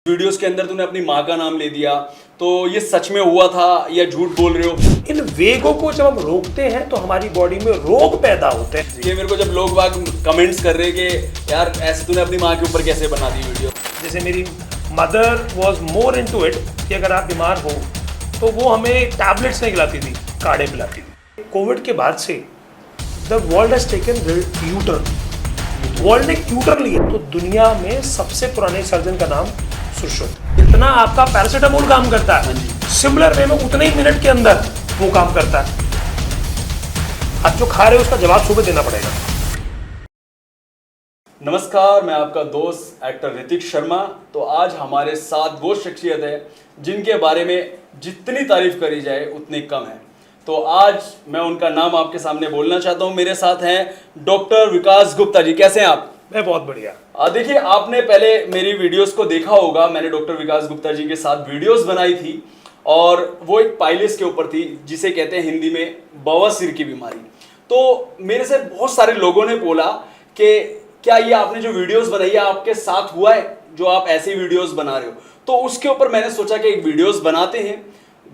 Videos के अंदर तूने अपनी माँ का नाम ले दिया, तो ये सच में हुआ था या झूठ बोल रहे हो? इन वेगों को जब हम रोकते हैं तो हमारी बॉडी में रोग पैदा होते हैं। ये मेरे को जब लोग बाग कमेंट्स कर रहे हैं कि यार ऐसे तूने अपनी माँ के ऊपर कैसे बना दी वीडियो। जैसे मेरी mother was more into it कि अगर आप बीमार हो तो वो हमें टैबलेट्स नहीं खिलाती थी, काढ़े पिलाती थी। कोविड के बाद से the world has taken U turn. World ने यूटर्न लिया। तो दुनिया में सबसे पुराने सर्जन का नाम सुश्रुत। इतना आपका पैरासिटामोल काम करता है, सिमिलर वे में उतने ही मिनट के अंदर वो काम करता है। आप जो खा रहे हो उसका जवाब सुबह देना पड़ेगा। नमस्कार, मैं आपका दोस्त एक्टर ऋतिक शर्मा। तो आज हमारे साथ वो शख्सियत है जिनके बारे में जितनी तारीफ करी जाए उतनी कम है। तो आज मैं उनका नाम आपके सामने बोलना चाहता हूं। मेरे साथ हैं डॉक्टर विकास गुप्ता जी। कैसे हैं आप? मैं बहुत बढ़िया। देखिए, आपने पहले मेरी वीडियोस को देखा होगा। मैंने डॉक्टर विकास गुप्ता जी के साथ वीडियोस बनाई थी और वो एक पाइलिस के ऊपर थी, जिसे कहते हैं हिंदी में बवासीर की बीमारी। तो मेरे से बहुत सारे लोगों ने बोला कि क्या ये आपने जो वीडियोस बनाई है आपके साथ हुआ है, जो आप ऐसी वीडियोस बना रहे हो? तो उसके ऊपर मैंने सोचा कि एक वीडियोस बनाते हैं,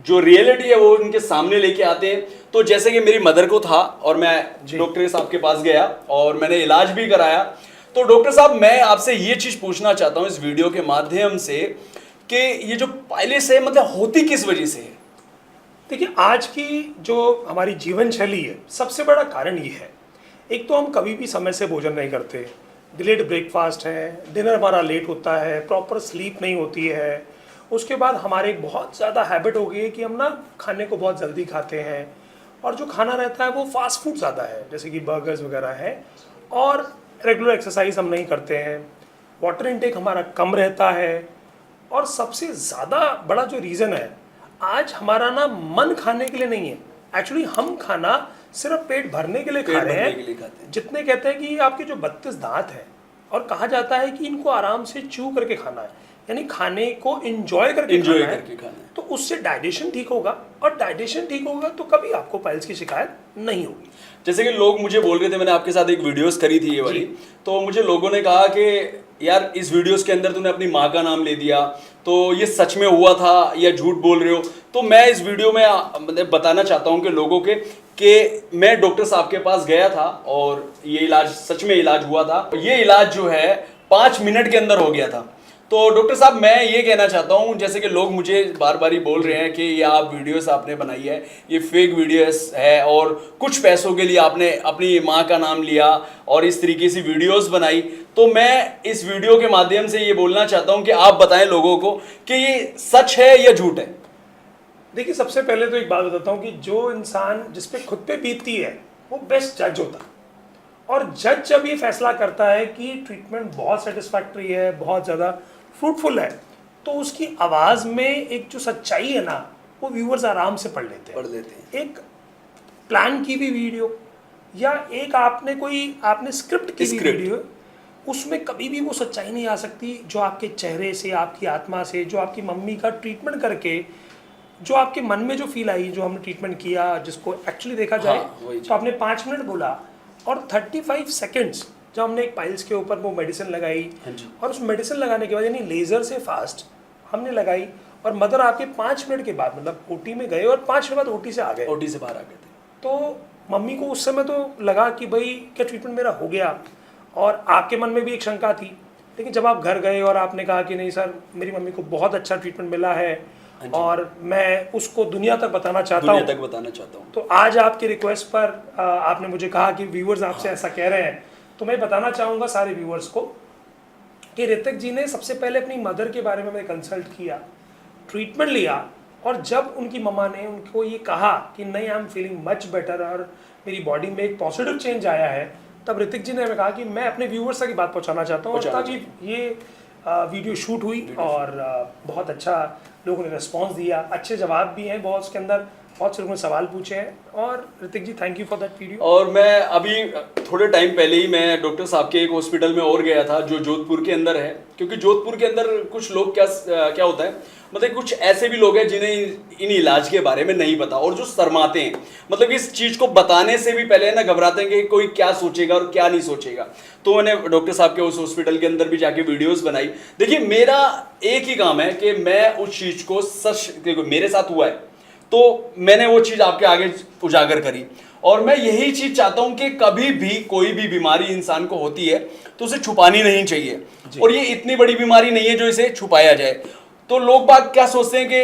जो रियलिटी है वो उनके सामने लेके आते हैं। तो जैसे कि मेरी मदर को था और मैं डॉक्टर साहब के पास गया और मैंने इलाज भी कराया। तो डॉक्टर साहब, मैं आपसे ये चीज पूछना चाहता हूं इस वीडियो के माध्यम से कि ये जो पाइलिस है मतलब होती किस वजह से है? देखिए, आज की जो हमारी जीवन शैली है, सबसे बड़ा कारण ये है। एक तो हम कभी भी समय से भोजन नहीं करते, डिलेड ब्रेकफास्ट है, डिनर हमारा लेट होता है, प्रॉपर स्लीप नहीं होती है। उसके बाद हमारे एक बहुत ज़्यादा हैबिट हो गई है कि हम ना खाने को बहुत जल्दी खाते हैं और जो खाना रहता है वो फास्ट फूड ज़्यादा है, जैसे कि बर्गर्स वगैरह है। और रेगुलर एक्सरसाइज हम नहीं करते हैं, वाटर इनटेक हमारा कम रहता है। और सबसे ज़्यादा बड़ा जो रीज़न है, आज हमारा ना मन खाने के लिए नहीं है। एक्चुअली हम खाना सिर्फ पेट भरने के लिए खा रहे हैं। जितने कहते हैं कि आपके जो 32 दांत हैं और कहा जाता है कि इनको आराम से च्यू करके खाना है, यानी खाने को एंजॉय करके खाना है। तो उससे डाइजेशन ठीक होगा और डाइजेशन ठीक होगा तो कभी आपको पाइल्स की शिकायत नहीं होगी। जैसे कि लोग मुझे बोल रहे थे, मैंने आपके साथ एक वीडियोस करी थी ये वाली, तो मुझे लोगों ने कहा कि यार इस वीडियोस के अंदर तूने अपनी माँ का नाम ले दिया, तो ये सच में हुआ था या झूठ बोल रहे हो? तो मैं इस वीडियो में मतलब बताना चाहता हूँ कि लोगों के कि मैं डॉक्टर साहब के पास गया था और ये इलाज सच में इलाज हुआ था। ये इलाज जो है 5 मिनट के अंदर हो गया था। तो डॉक्टर साहब, मैं ये कहना चाहता हूँ, जैसे कि लोग मुझे बार बार ही बोल रहे हैं कि ये आप वीडियोस आपने बनाई है, ये फेक वीडियोस है और कुछ पैसों के लिए आपने अपनी माँ का नाम लिया और इस तरीके से वीडियोस बनाई। तो मैं इस वीडियो के माध्यम से ये बोलना चाहता हूँ कि आप बताएं लोगों को कि ये सच है या झूठ है। देखिए, सबसे पहले तो एक बात बताता हूँ कि जो इंसान जिस पे खुद पे बीतती है वो बेस्ट जज होता है। और जज जब ये फैसला करता है कि ट्रीटमेंट बहुत सेटिस्फैक्ट्री है, बहुत ज़्यादा फ्रूटफुल है, तो उसकी आवाज़ में एक जो सच्चाई है ना, वो व्यूअर्स आराम से पढ़ लेते हैं। एक प्लान की भी वीडियो या एक आपने स्क्रिप्ट की भी वीडियो, उसमें कभी भी वो सच्चाई नहीं आ सकती जो आपके चेहरे से, आपकी आत्मा से, जो आपकी मम्मी का ट्रीटमेंट करके जो आपके मन में जो फील आई, जो हमने ट्रीटमेंट किया, जिसको एक्चुअली देखा जाए तो आपने 5 मिनट बोला और 35 सेकेंड्स जब हमने एक पाइल्स के ऊपर वो मेडिसिन लगाई और उस मेडिसिन लगाने के बाद यानी लेज़र से फास्ट हमने लगाई और मदर आपके 5 मिनट के बाद मतलब ओटी में गए और 5 मिनट बाद ओटी से बाहर आ गए थे। तो मम्मी को उस समय तो लगा कि भाई क्या ट्रीटमेंट मेरा हो गया, और आपके मन में भी एक शंका थी। लेकिन जब आप घर गए और आपने कहा कि नहीं सर, मेरी मम्मी को बहुत अच्छा ट्रीटमेंट मिला है और मैं उसको दुनिया तक बताना चाहता हूँ, तो आज आपकी रिक्वेस्ट पर आपने मुझे कहा कि व्यूअर्स आपसे ऐसा कह रहे हैं, तो मैं बताना चाहूँगा सारे व्यूअर्स को कि ऋतिक जी ने सबसे पहले अपनी मदर के बारे में कंसल्ट किया, ट्रीटमेंट लिया, और जब उनकी मम्मा ने उनको ये कहा कि नहीं, I am feeling much better और मेरी बॉडी में एक पॉजिटिव चेंज आया है, तब ऋतिक जी ने हमें कहा कि मैं अपने व्यूअर्स तक बात पहुँचाना चाहता हूँ। और तब ये वीडियो शूट हुई और बहुत अच्छा लोगों ने रिस्पॉन्स दिया, अच्छे जवाब भी हैं बहुत उसके अंदर। बहुत से लोगों ने सवाल पूछे हैं, और Hrithik ji thank you for that video. और मैं अभी थोड़े टाइम पहले ही मैं डॉक्टर साहब के एक हॉस्पिटल में और गया था जो जोधपुर के अंदर है, क्योंकि जोधपुर के अंदर कुछ लोग क्या होता है, मतलब कुछ ऐसे भी लोग हैं जिन्हें इन इलाज के बारे में नहीं पता और जो शर्माते हैं, मतलब इस चीज़ को बताने से भी पहले ना घबराते हैं कि कोई क्या सोचेगा और क्या नहीं सोचेगा। तो मैंने डॉक्टर साहब के उस हॉस्पिटल के अंदर भी जाके वीडियोस बनाई। देखिए मेरा एक ही काम है कि मैं उस चीज़ को सच, देखो मेरे साथ हुआ है तो मैंने वो चीज़ आपके आगे उजागर करी, और मैं यही चीज़ चाहता हूं कि कभी भी कोई भी बीमारी इंसान को होती है तो उसे छुपानी नहीं चाहिए, और ये इतनी बड़ी बीमारी नहीं है जो इसे छुपाया जाए। तो लोग बात क्या सोचते हैं कि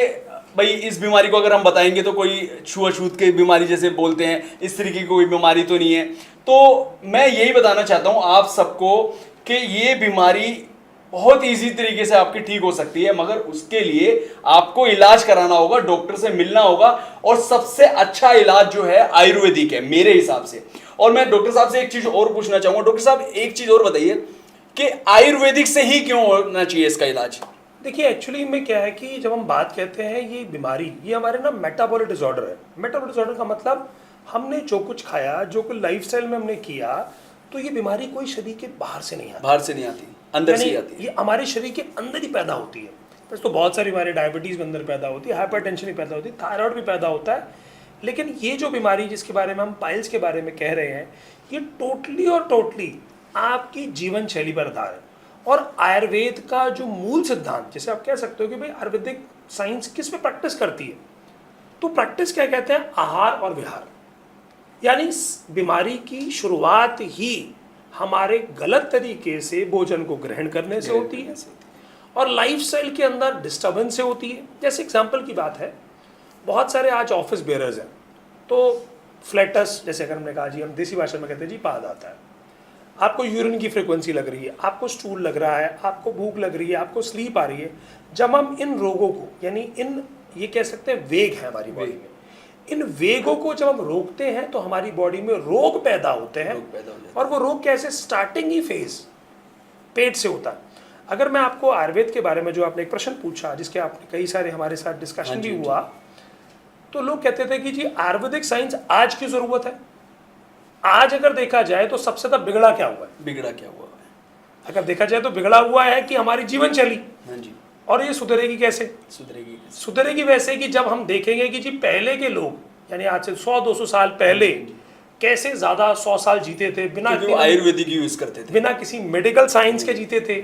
भाई इस बीमारी को अगर हम बताएंगे तो कोई छुआछूत की बीमारी जैसे बोलते हैं, इस तरीके की कोई बीमारी तो नहीं है। तो मैं यही बताना चाहता हूं आप सबको कि ये बीमारी बहुत इजी तरीके से आपकी ठीक हो सकती है, मगर उसके लिए आपको इलाज कराना होगा, डॉक्टर से मिलना होगा, और सबसे अच्छा इलाज जो है आयुर्वेदिक है मेरे हिसाब से। और मैं डॉक्टर साहब से एक चीज और पूछना चाहूंगा, डॉक्टर साहब एक चीज और बताइए कि आयुर्वेदिक से ही क्यों होना चाहिए इसका इलाज? देखिए एक्चुअली में क्या है कि जब हम बात कहते हैं ये बीमारी, ये हमारे ना मेटाबॉलिक डिसऑर्डर है। मेटाबॉलिक डिसऑर्डर का मतलब हमने जो कुछ खाया, जो कुछ लाइफस्टाइल में हमने किया, तो ये बीमारी कोई शरीर के बाहर से नहीं आती, बाहर से नहीं आती, अंदर से ही आती है। ये हमारे शरीर के अंदर ही पैदा होती है। वैसे तो बहुत सारी बीमारी, डायबिटीज़ भी अंदर पैदा होती है, हाइपरटेंशन भी पैदा होती है, थायराइड भी पैदा होता है, लेकिन ये जो बीमारी जिसके बारे में हम पाइल्स के बारे में कह रहे हैं, ये टोटली और टोटली आपकी जीवन शैली पर आधार है। और आयुर्वेद का जो मूल सिद्धांत, जैसे आप कह सकते हो कि भाई आयुर्वेदिक साइंस किस पे प्रैक्टिस करती है, तो प्रैक्टिस क्या कहते हैं, आहार और विहार। यानी बीमारी की शुरुआत ही हमारे गलत तरीके से भोजन को ग्रहण करने से होती है, और लाइफस्टाइल के अंदर डिस्टर्बेंस से होती है। जैसे एग्जांपल की बात है, बहुत सारे आज ऑफिस बेयरर्स हैं, तो फ्लैटस, जैसे अगर हमने कहा जी, हम देसी भाषा में कहते हैं जी पाद आता है, आपको यूरिन की फ्रीक्वेंसी लग रही है, आपको स्टूल लग रहा है, आपको भूख लग रही है, आपको स्लीप आ रही है। जब हम इन रोगों को, यानी इन, ये कह सकते हैं वेग है हमारी बॉडी में, इन वेगों को जब हम रोकते हैं तो हमारी बॉडी में रोग पैदा होते हैं। और वो रोग कैसे, स्टार्टिंग ही फेज पेट से होता है। अगर मैं आपको आयुर्वेद के बारे में, जो आपने एक प्रश्न पूछा जिसके आपने कई सारे हमारे साथ डिस्कशन भी हुआ, तो लोग कहते थे कि जी आयुर्वेदिक साइंस आज की जरूरत है। आज अगर देखा जाए तो सबसे ज्यादा बिगड़ा क्या हुआ है, बिगड़ा क्या हुआ है? अगर देखा जाए तो बिगड़ा हुआ है कि हमारी जीवन शैली। हाँ जी। और ये सुधरेगी कैसे? सुधरेगी वैसे कि जब हम देखेंगे कि जी पहले के लोग, यानी आज से 100-200 साल पहले कैसे ज्यादा 100 साल जीते थे, बिना आयुर्वेदिक यूज करते थे, बिना किसी मेडिकल साइंस के जीते थे,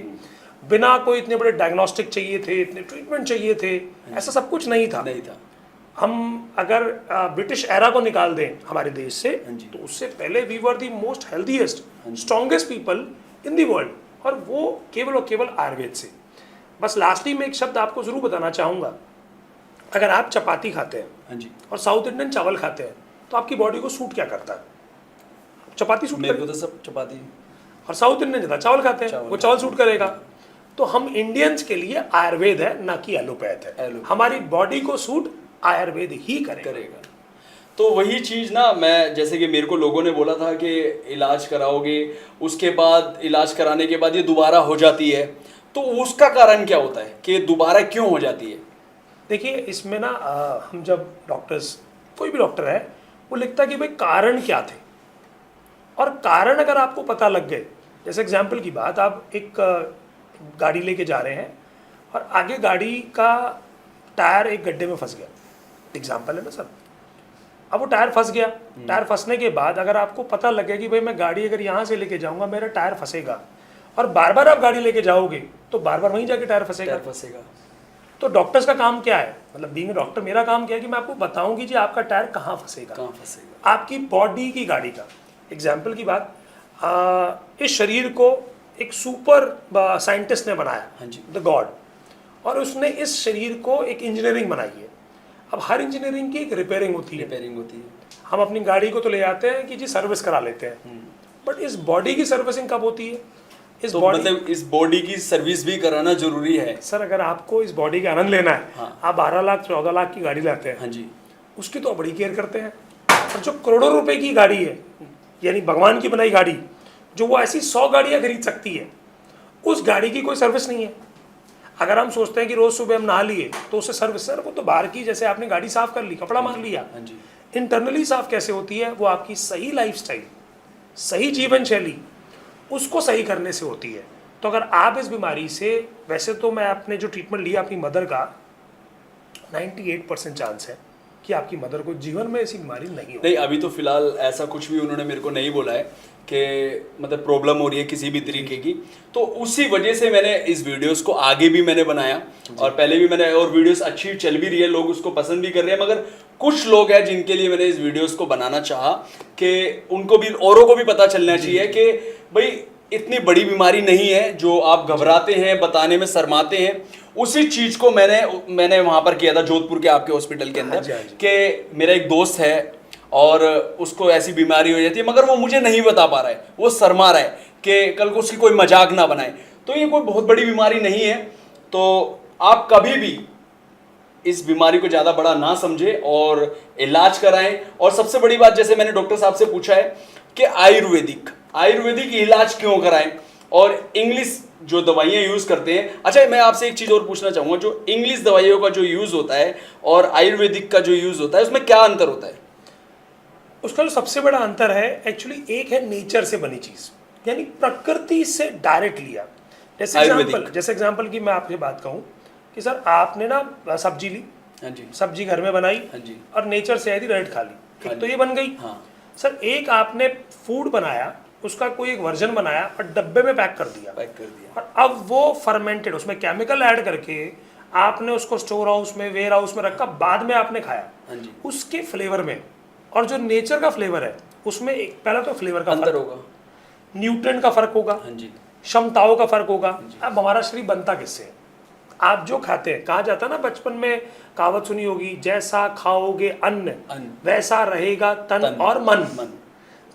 बिना कोई इतने बड़े डायग्नोस्टिक चाहिए थे, इतने ट्रीटमेंट चाहिए थे, ऐसा सब कुछ नहीं था। हम अगर ब्रिटिश एरा को निकाल दें हमारे देश से, तो उससे पहले we were the most healthiest, strongest people in the world, और वो केवल और केवल आयुर्वेद से। बस लास्टली में एक शब्द आपको जरूर बताना चाहूँगा, अगर आप चपाती खाते हैं और साउथ इंडियन चावल खाते हैं, तो आपकी बॉडी को सूट क्या करता है? चपाती सूट मेरे को तो सब चपाती, और साउथ इंडियन ज़्यादा चावल खाते हैं, वो चावल सूट करेगा। तो हम इंडियंस के लिए आयुर्वेद है, ना कि एलोपैथ है। हमारी बॉडी को सूट आयुर्वेद ही करेगा। तो वही चीज़ ना, मैं जैसे कि मेरे को लोगों ने बोला था कि इलाज कराओगे, उसके बाद इलाज कराने के बाद ये दोबारा हो जाती है, तो उसका कारण क्या होता है कि दोबारा क्यों हो जाती है? देखिए इसमें ना हम जब डॉक्टर्स, कोई भी डॉक्टर है, वो लिखता है कि भाई कारण क्या थे, और कारण अगर आपको पता लग गए, जैसे एग्जाम्पल की बात, आप एक गाड़ी लेके जा रहे हैं और आगे गाड़ी का टायर एक गड्ढे में फंस गया, एग्जाम्पल है ना सर। अब वो टायर फंस गया, टायर फंसने के बाद अगर आपको पता लग गया कि भाई मैं गाड़ी अगर यहाँ से लेके जाऊँगा मेरा टायर फंसेगा, और बार बार आप गाड़ी लेके जाओगे तो बार बार वहीं जाके टायर फंसेगा। तो डॉक्टर्स का काम क्या है, मतलब बीइंग डॉक्टर मेरा काम क्या है कि मैं आपको बताऊं कि जी आपका टायर कहाँ फंसेगा, आपकी बॉडी की गाड़ी का। एग्जाम्पल की बात, इस शरीर को एक सुपर साइंटिस्ट ने बनाया, द गॉड, और उसने इस शरीर को एक इंजीनियरिंग बनाई है। अब हर इंजीनियरिंग की एक रिपेयरिंग होती है। हम अपनी गाड़ी को तो ले आते हैं कि जी सर्विस करा लेते हैं, बट इस बॉडी की सर्विसिंग कब होती है? मतलब इस बॉडी की सर्विस भी कराना जरूरी है सर। अगर आपको इस बॉडी का आनंद लेना है, आप 12 लाख 14 लाख की गाड़ी लाते हैं, उसकी तो बड़ी केयर करते हैं। और जो करोड़ों रुपए की गाड़ी है, यानी भगवान की बनाई गाड़ी, जो वो ऐसी 100 गाड़ियां खरीद सकती है, उस गाड़ी की कोई सर्विस नहीं है। अगर हम सोचते हैं कि रोज सुबह हम नहा लिए तो उससे सर्विस, सर वो तो बाहर की, जैसे आपने गाड़ी साफ कर ली, कपड़ा मार लिया। हाँ जी। इंटरनली साफ कैसे होती है? वो आपकी सही लाइफस्टाइल, सही जीवन शैली, उसको सही करने से होती है। तो अगर आप इस बीमारी से, वैसे तो मैं आपने जो ट्रीटमेंट लिया अपनी मदर का, 98% चांस है कि आपकी मदर को जीवन में ऐसी बीमारी नहीं हो। नहीं, अभी तो फिलहाल ऐसा कुछ भी उन्होंने मेरे को नहीं बोला है कि मतलब प्रॉब्लम हो रही है किसी भी तरीके की। तो उसी वजह से मैंने इस वीडियोस को आगे भी मैंने बनाया और पहले भी मैंने, और वीडियोस अच्छी चल भी रही है, लोग उसको पसंद भी कर रहे हैं। मगर कुछ लोग हैं जिनके लिए मैंने इस वीडियोस को बनाना चाहा कि उनको भी, औरों को भी पता चलना चाहिए कि भाई इतनी बड़ी बीमारी नहीं है जो आप घबराते हैं, बताने में शर्माते हैं। उसी चीज को मैंने वहां पर किया था जोधपुर के आपके हॉस्पिटल के अंदर कि मेरा एक दोस्त है और उसको ऐसी बीमारी हो जाती है, मगर वो मुझे नहीं बता पा रहा है, वो शर्मा रहा है कि कल को उसकी कोई मजाक ना बनाए। तो ये कोई बहुत बड़ी बीमारी नहीं है। तो आप कभी भी इस बीमारी को ज़्यादा बड़ा ना समझे और इलाज कराएं। और सबसे बड़ी बात, जैसे मैंने डॉक्टर साहब से पूछा है कि आयुर्वेदिक इलाज क्यों कराएं और इंग्लिश जो दवाइयाँ यूज़ करते हैं। अच्छा, मैं आपसे एक चीज़ और पूछना चाहूँगा, जो इंग्लिश दवाइयों का जो यूज़ होता है और आयुर्वेदिक का जो यूज़ होता है, उसमें क्या अंतर होता है? उसका जो सबसे बड़ा अंतर है, एक्चुअली एक है नेचर से बनी चीज़, यानी प्रकृति से डायरेक्ट लिया। जैसे एग्जाम्पल की मैं आपसे बात कहूँ कि सर आपने ना सब्जी ली, हाँ जी, सब्जी घर में बनाई, हाँ जी, और नेचर से यदि रेड खा ली, एक तो ये बन गई। हाँ सर एक आपने फूड बनाया, उसका कोई एक वर्जन बनाया और डब्बे में पैक कर दिया, और अब वो फर्मेंटेड, उसमें केमिकल ऐड करके आपने उसको स्टोर हाउस में, वेयर हाउस में रखा, बाद में आपने खाया। हाँ जी। उसके फ्लेवर में और जो नेचर का फ्लेवर है उसमें पहला तो फ्लेवर का अंतर होगा, न्यूट्रिएंट का फर्क होगा, हाँ जी, क्षमताओं का फर्क होगा। अब हमारा शरीर बनता किससे है? आप जो खाते हैं, कहा जाता है ना बचपन में, कहावत सुनी होगी, जैसा खाओगे अन्न वैसा रहेगा तन और मन।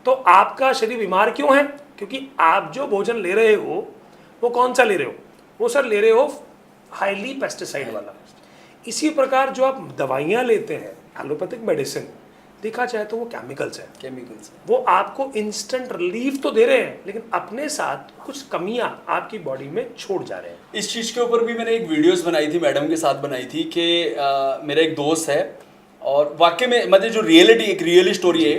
तो आपका शरीर बीमार क्यों है? क्योंकि आप जो भोजन ले रहे हो वो कौन सा ले रहे हो? वो सर ले रहे हो हाईली पेस्टिसाइड वाला। इसी प्रकार जो आप दवाइयाँ लेते हैं, एलोपैथिक मेडिसिन, देखा जाए तो वो केमिकल्स है। वो आपको इंस्टेंट रिलीफ तो दे रहे हैं, लेकिन अपने साथ कुछ कमियां आपकी बॉडी में छोड़ जा रहे हैं। इस चीज़ के ऊपर भी मैंने एक वीडियोस बनाई थी, मैडम के साथ बनाई थी कि मेरा एक दोस्त है और वाकई में मतलब जो एक रियल स्टोरी है।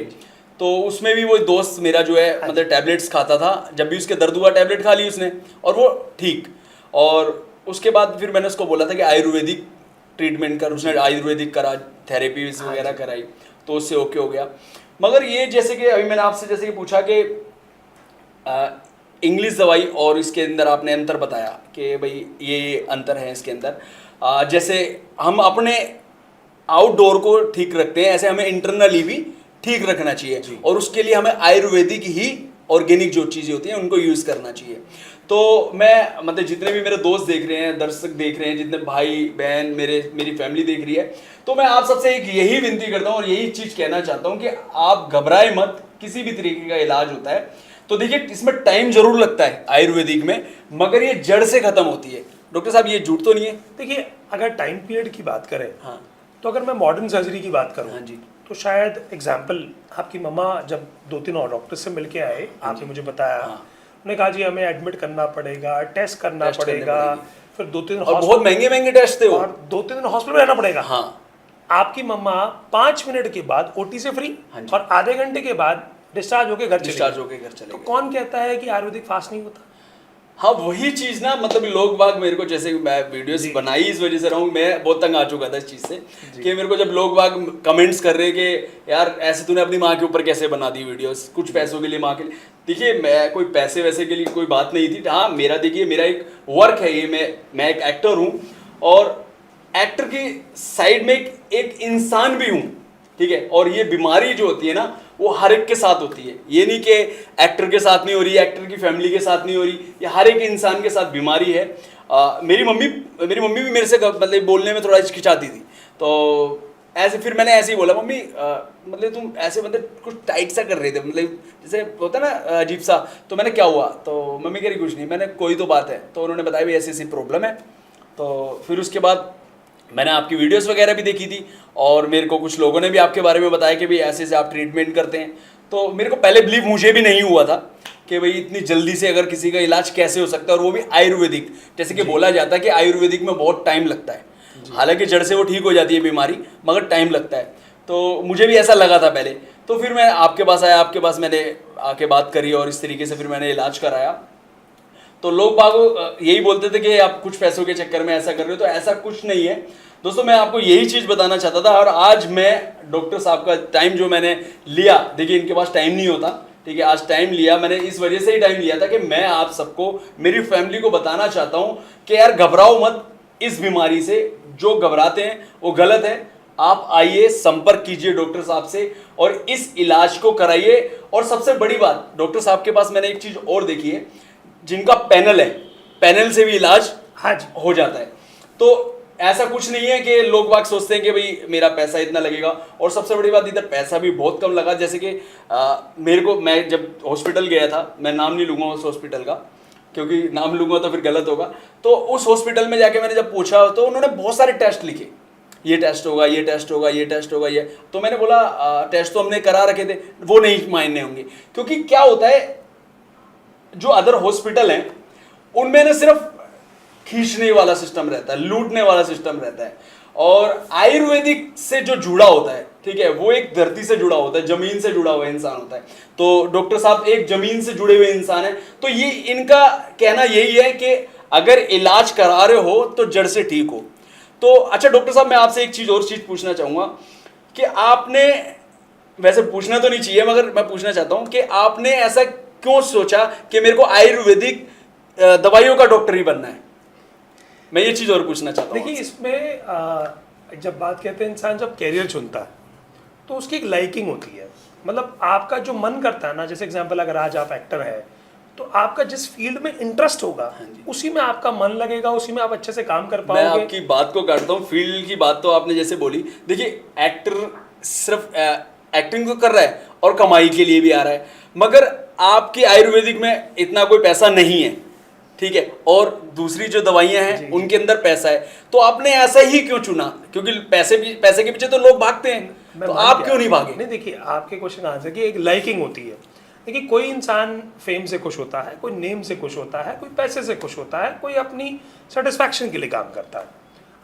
तो उसमें भी वो दोस्त मेरा जो है मतलब टैबलेट्स खाता था, जब भी उसके दर्द हुआ टैबलेट खा ली उसने और वो ठीक। और उसके बाद फिर मैंने उसको बोला था कि आयुर्वेदिक ट्रीटमेंट कर, उसने आयुर्वेदिक करा, थेरेपीज वगैरह कराई, तो उससे ओके हो गया। मगर ये जैसे कि अभी मैंने आपसे जैसे कि पूछा कि इंग्लिश दवाई और इसके अंदर आपने अंतर बताया कि भाई ये अंतर है इसके अंदर। जैसे हम अपने आउटडोर को ठीक रखते हैं, ऐसे हमें इंटरनली भी ठीक रखना चाहिए और उसके लिए हमें आयुर्वेदिक ही ऑर्गेनिक जो चीज़ें होती हैं उनको यूज़ करना चाहिए। तो मैं मतलब जितने भी मेरे दोस्त देख रहे हैं, दर्शक देख रहे हैं, जितने भाई बहन मेरी फैमिली देख रही है, तो मैं आप सबसे एक यही विनती करता हूँ और यही चीज़ कहना चाहता हूँ कि आप घबराए मत, किसी भी तरीके का इलाज होता है तो देखिए इसमें टाइम जरूर लगता है आयुर्वेदिक में, मगर ये जड़ से खत्म होती है। डॉक्टर साहब ये झूठ तो नहीं है? देखिए अगर टाइम पीरियड की बात करें, हाँ, तो अगर मैं मॉडर्न सर्जरी की बात करूँ, हाँ जी, तो शायद एग्जाम्पल आपकी मम्मा जब 2-3 और डॉक्टर से मिलके आए, आपने मुझे बताया, उन्होंने कहा जी हमें एडमिट करना पड़ेगा, टेस्ट करना पड़ेगा, फिर 2-3 और बहुत महंगे टेस्ट थे वो, और 2-3 दिन हॉस्पिटल में रहना पड़ेगा। हाँ, आपकी मम्मा 5 मिनट के बाद ओटी से फ्री और आधे घंटे के बाद डिस्चार्ज होके घर चले। तो कौन कहता है कि आयुर्वेदिक फास्ट नहीं होता? हाँ, वही चीज़ ना, मतलब लोग बाग मेरे को, जैसे मैं वीडियोस बनाई इस वजह से रहा हूँ, मैं बहुत तंग आ चुका था इस चीज़ से कि मेरे को जब लोग बाग कमेंट्स कर रहे हैं कि यार ऐसे तूने अपनी माँ के ऊपर कैसे बना दी वीडियोस, कुछ पैसों के लिए माँ के लिए। देखिए मैं कोई पैसे वैसे के लिए कोई बात नहीं थी। हाँ, मेरा एक वर्क है, ये मैं एक एक्टर हूँ और एक्टर की साइड में एक इंसान भी हूँ, ठीक है। और ये बीमारी जो होती है ना, वो हर एक के साथ होती है। ये नहीं कि एक्टर के साथ नहीं हो रही, एक्टर की फैमिली के साथ नहीं हो रही, ये हर एक इंसान के साथ बीमारी है। मेरी मम्मी भी मेरे से मतलब बोलने में थोड़ा हिचकिचाती थी, तो ऐसे फिर मैंने ऐसे ही बोला, मम्मी मतलब तुम ऐसे मतलब कुछ टाइट सा कर रहे थे, मतलब जैसे होता ना अजीब सा। तो मैंने क्या हुआ, तो मम्मी कह रही कुछ नहीं। मैंने कोई तो बात है, तो उन्होंने बताया भाई ऐसी ऐसी प्रॉब्लम है। तो फिर उसके बाद मैंने आपकी वीडियोस वगैरह भी देखी थी और मेरे को कुछ लोगों ने भी आपके बारे में बताया कि भाई ऐसे ऐसे आप ट्रीटमेंट करते हैं। तो मेरे को पहले बिलीव मुझे भी नहीं हुआ था, कि भाई इतनी जल्दी से अगर किसी का इलाज कैसे हो सकता है, और वो भी आयुर्वेदिक। जैसे कि बोला जाता है कि आयुर्वेदिक में बहुत टाइम लगता है, हालांकि जड़ से वो ठीक हो जाती है बीमारी, मगर टाइम लगता है। तो मुझे भी ऐसा लगा था पहले, तो फिर मैं आपके पास आया, आपके पास मैंने आके बात करी और इस तरीके से फिर मैंने इलाज कराया। तो लोग बाग यही बोलते थे कि आप कुछ पैसों के चक्कर में ऐसा कर रहे हो, तो ऐसा कुछ नहीं है दोस्तों। मैं आपको यही चीज़ बताना चाहता था, और आज मैं डॉक्टर साहब का टाइम जो मैंने लिया, देखिए इनके पास टाइम नहीं होता, ठीक है, आज टाइम लिया मैंने, इस वजह से ही टाइम लिया था कि मैं आप सबको, मेरी फैमिली को बताना चाहता हूँ कि यार घबराओ मत इस बीमारी से। जो घबराते हैं वो गलत है। आप आइए, संपर्क कीजिए डॉक्टर साहब से और इस इलाज को कराइए। और सबसे बड़ी बात, डॉक्टर साहब के पास मैंने एक चीज़ और देखी है, जिनका पैनल है, पैनल से भी इलाज हाँ जी हो जाता है। तो ऐसा कुछ नहीं है कि लोग बाग सोचते हैं कि भाई मेरा पैसा इतना लगेगा, और सबसे बड़ी बात इधर पैसा भी बहुत कम लगा। जैसे कि मेरे को, मैं जब हॉस्पिटल गया था, मैं नाम नहीं लूँगा उस हॉस्पिटल का, क्योंकि नाम लूँगा तो फिर गलत होगा। तो उस हॉस्पिटल में जाके मैंने जब पूछा तो उन्होंने बहुत सारे टेस्ट लिखे, ये टेस्ट होगा, ये टेस्ट होगा, ये टेस्ट होगा, ये। तो मैंने बोला टेस्ट तो हमने करा रखे थे, वो नहीं मायने होंगे। क्योंकि क्या होता है, जो अदर हॉस्पिटल हैं उनमें ना सिर्फ खींचने वाला सिस्टम रहता है, लूटने वाला सिस्टम रहता है, और आयुर्वेदिक से जो जुड़ा होता है, ठीक है, वो एक धरती से जुड़ा होता है, जमीन से जुड़ा हुआ इंसान होता है। तो डॉक्टर साहब एक जमीन से जुड़े हुए इंसान है। तो ये इनका कहना यही है कि अगर इलाज करा रहे हो तो जड़ से ठीक हो। तो अच्छा डॉक्टर साहब, मैं आपसे एक चीज और चीज पूछना चाहूंगा कि आपने, वैसे पूछना तो नहीं चाहिए मगर मैं पूछना चाहता हूं कि आपने ऐसा क्यों सोचा कि मेरे को आयुर्वेदिक दवाइयों का डॉक्टर ही बनना है? मैं ये चीज और पूछना चाहता हूँ। देखिए, इसमें जब बात कहते हैं इंसान जब कैरियर चुनता है तो उसकी एक लाइकिंग होती है। मतलब आपका जो मन करता है ना, जैसे एग्जांपल अगर आज आप एक्टर हैं तो आपका जिस फील्ड में इंटरेस्ट होगा उसी में आपका मन लगेगा, उसी में आप अच्छे से काम कर मैं पाओगे। आपकी बात को काटता हूँ, फील्ड की बात तो आपने जैसे बोली, देखिए एक्टर सिर्फ एक्टिंग तो कर रहा है और कमाई के लिए भी आ रहा है, मगर आपकी आयुर्वेदिक में इतना कोई पैसा नहीं है, ठीक है, और दूसरी जो दवाइयां हैं उनके अंदर पैसा है। तो आपने ऐसा ही क्यों चुना? क्योंकि पैसे के पीछे तो लोग भागते हैं, तो आप क्यों नहीं भागे? नहीं, देखिए आपके क्वेश्चन का आंसर कि एक लाइकिंग होती है। देखिए, कोई इंसान फेम से खुश होता है, कोई नेम से खुश होता है, कोई पैसे से खुश होता है, कोई अपनी सेटिस्फैक्शन के लिए काम करता है।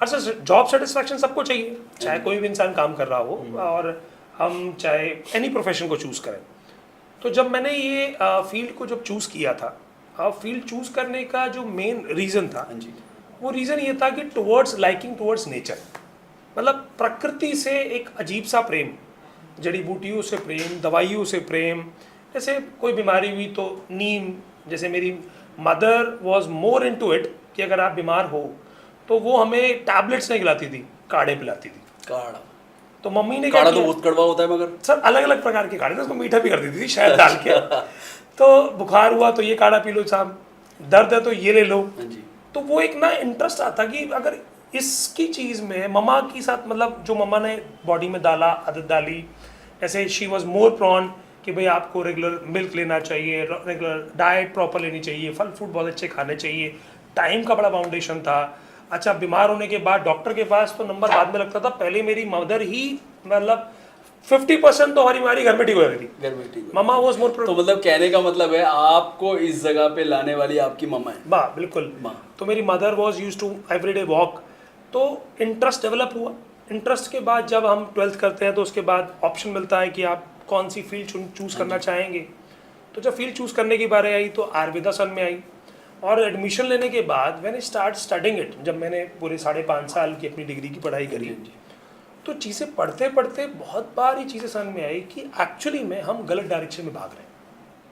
और सर, जॉब सेटिस्फैक्शन सबको चाहिए, चाहे कोई भी इंसान काम कर रहा हो, और हम चाहे एनी प्रोफेशन को चूज़ करें। तो जब मैंने ये फील्ड को जब चूज़ किया था, फील्ड चूज़ करने का जो मेन रीज़न था, वो रीज़न ये था कि टुवर्ड्स लाइकिंग टुवर्ड्स नेचर, मतलब प्रकृति से एक अजीब सा प्रेम, जड़ी बूटियों से प्रेम, दवाइयों से प्रेम। जैसे कोई बीमारी हुई तो नीम, जैसे मेरी mother was more into it कि अगर आप बीमार हो तो वो हमें टैबलेट्स नहीं खिलाती थी, काढ़े पिलाती थी। काढ़ा? तो मम्मी ने क्या काढ़ा तो किया, बहुत कड़वा होता है, मगर सब अलग अलग प्रकार के काढ़े, उसको मीठा भी कर देती थी शहद डाल के। तो बुखार हुआ तो ये काढ़ा पी लो साहब, दर्द है तो ये ले लो। तो वो एक ना इंटरेस्ट आता कि अगर इसकी चीज़ में मम्मा के साथ, मतलब जो मम्मा ने बॉडी में डाला, आदत डाली, जैसे शी वॉज मोर प्रॉन कि भाई आपको रेगुलर मिल्क लेना चाहिए, रेगुलर डाइट प्रॉपर लेनी चाहिए, फल फ्रूट बहुत अच्छे खाने चाहिए, टाइम का बड़ा फाउंडेशन था। अच्छा, बीमार होने के बाद डॉक्टर के पास तो नंबर बाद में लगता था, पहले मेरी मदर ही, मतलब 50% तो हमारी बीमारी घर में ठीक हो रही थी, घर में ठीक। मम्मा वॉज मोर। तो मतलब कहने का मतलब है आपको इस जगह पे लाने वाली आपकी मम्मा है? वाह, बिल्कुल। तो मेरी mother was use to everyday walk. तो इंटरेस्ट डेवलप हुआ। इंटरेस्ट के बाद जब हम 12th करते हैं तो उसके बाद ऑप्शन मिलता है कि आप कौन सी फील्ड चूज़ करना चाहेंगे। तो जब फील्ड चूज़ करने की बारी आई तो आयुर्वेदा सन में आई, और एडमिशन लेने के बाद when I start studying it, जब मैंने पूरे 5.5 साल की अपनी डिग्री की पढ़ाई करी, तो चीज़ें पढ़ते पढ़ते बहुत बार ये चीज़ें समझ में आई कि एक्चुअली में हम गलत डायरेक्शन में भाग रहे हैं।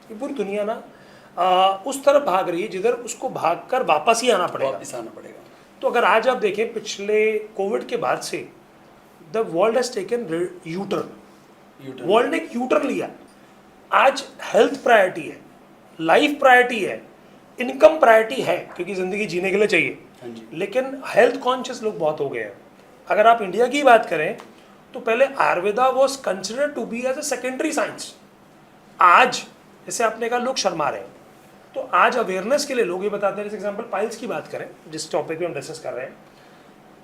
ये पूरी दुनिया ना उस तरफ भाग रही है जिधर उसको भागकर वापस ही आना पड़ेगा। तो अगर आज आप देखें, पिछले कोविड के बाद से the world has taken U turn. World ने एक यू टर्न लिया। आज हेल्थ प्रायोरिटी है, लाइफ प्रायोरिटी है, इनकम प्रायोरिटी है, क्योंकि ज़िंदगी जीने के लिए चाहिए, लेकिन हेल्थ कॉन्शियस लोग बहुत हो गए हैं। अगर आप इंडिया की बात करें तो पहले Ayurveda was considered to be as a secondary science. आज जैसे आपने कहा लोग शर्मा रहे हैं, तो आज अवेयरनेस के लिए लोग ये बताते हैं। जैसे एग्जांपल पाइल्स की बात करें, जिस टॉपिक पे हम डिस्कस कर रहे हैं,